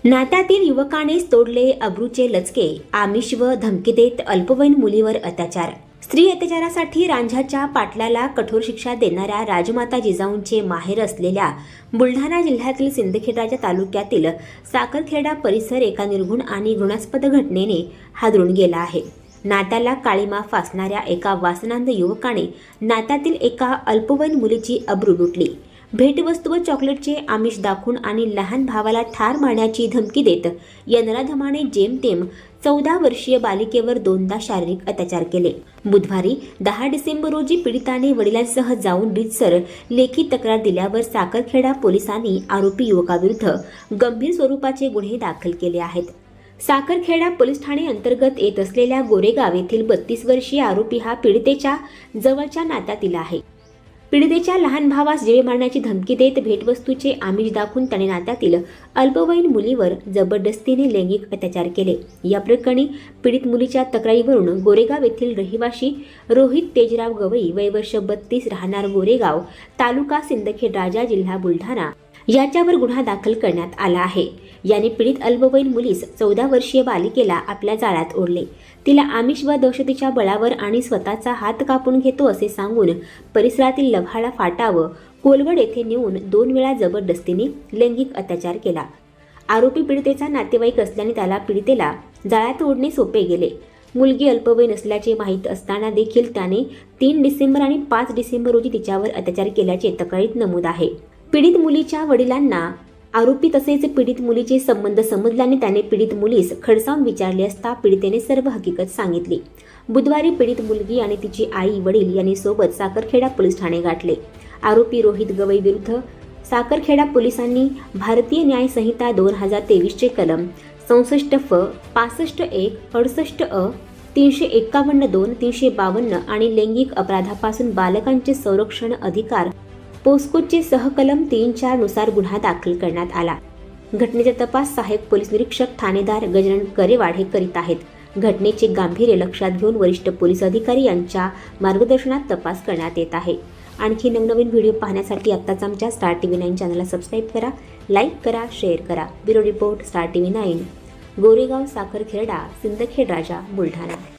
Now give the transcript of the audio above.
नात्यातील युवकानेच तोडले अब्रूचे लचके, आमिष व धमकी देत अल्पवयीन मुलीवर अत्याचार. स्त्री अत्याचारासाठी रांझाच्या पाटलाला कठोर शिक्षा देणाऱ्या राजमाता जिजाऊंचे माहेर असलेल्या बुलढाणा जिल्ह्यातील सिंदखेडराजा तालुक्यातील साखरखेडा परिसर एका निर्घृण आणि घृणास्पद घटनेने हादरून गेला आहे. नात्याला काळीमा फासणाऱ्या एका वासनांध युवकाने नात्यातील एका अल्पवयीन मुलीची अब्रू लुटली. भेटवस्तू व चॉकलेटचे आमिष दाखवून आणि लहान भावाला ठार मारण्याची धमकी देत या नराधमाने जेमतेम 14 वर्षीय बालिकेवर दोनदा शारीरिक अत्याचार केले. बुधवारी 10 डिसेंबर रोजी पीडिताने वडिलांसह जाऊन रीतसर लेखी तक्रार दिल्यावर साखरखेडा पोलिसांनी आरोपी युवकाविरुद्ध गंभीर स्वरूपाचे गुन्हे दाखल केले आहेत. साखरखेडा पोलीस ठाणे अंतर्गत येत असलेल्या गोरेगाव येथील 32 वर्षीय आरोपी हा पीडितेच्या जवळच्या नात्यातील आहे. पीडितेच्या लहान भावास जीवे मारण्याची धमकी देत भेटवस्तूचे आमिष दाखवून त्याने नात्यातील अल्पवयीन मुलीवर जबरदस्तीने लैंगिक अत्याचार केले. या प्रकरणी पीडित मुलीच्या तक्रारीवरून गोरेगाव येथील रहिवासी रोहित तेजराव गवई वय वर्ष 32 राहणार गोरेगाव तालुका सिंदखेडराजा जिल्हा बुलढाणा याच्यावर गुन्हा दाखल करण्यात आला आहे. याने पीडित अल्पवयीन मुलीस 14 वर्षीय बालिकेला आपल्या जाळ्यात ओढले. तिला आमिष व दहशतीच्या बळावर आणि स्वतःचा हात कापून घेतो असे सांगून परिसरातील लव्हाळा फाटा व कोलवड येथे नेऊन 2 वेळा जबरदस्तीने लैंगिक अत्याचार केला. आरोपी पीडितेचा नातेवाईक असल्याने त्याला पीडितेला जाळ्यात ओढणे सोपे गेले. मुलगी अल्पवयीन असल्याचे माहीत असताना देखील त्याने 3 डिसेंबर आणि 5 डिसेंबर रोजी तिच्यावर अत्याचार केल्याचे तक्रारीत नमूद आहे. पीडित मुलीच्या वडिलांना आरोपी तसेच पीडित मुलीचे संबंध समजल्याने त्याने पीडित मुलीस खडसावून विचारले असता पीडितेने सर्व हकीकत सांगितली. बुधवारी पीडित मुलगी आणि तिची आई वडील यांनी सोबत साखरखेडा पोलीस ठाणे गाठले. आरोपी रोहित गवई विरुद्ध साखरखेडा पोलिसांनी भारतीय न्याय संहिता 2023 चे कलम 64 फ 65(1), 68 अ, 351(2), 352 आणि लैंगिक अपराधापासून बालकांचे संरक्षण अधिकार पोस्कोचे सहकलम 3-4 नुसार गुन्हा दाखल करण्यात आला. घटनेचा तपास सहाय्यक पोलीस निरीक्षक ठाणेदार गजानन करेवाड हे करीत आहेत. घटनेचे गांभीर्य लक्षात घेऊन वरिष्ठ पोलीस अधिकारी यांच्या मार्गदर्शनात तपास करण्यात येत आहे. आणखी नवनवीन व्हिडिओ पाहण्यासाठी आत्ताच आमच्या स्टार TV 9 चॅनलला सबस्क्राईब करा, लाईक करा, शेअर करा. Bureau report, star TV 9, Goregaon, Sakharkheda, Sindkhedraja, Buldhana.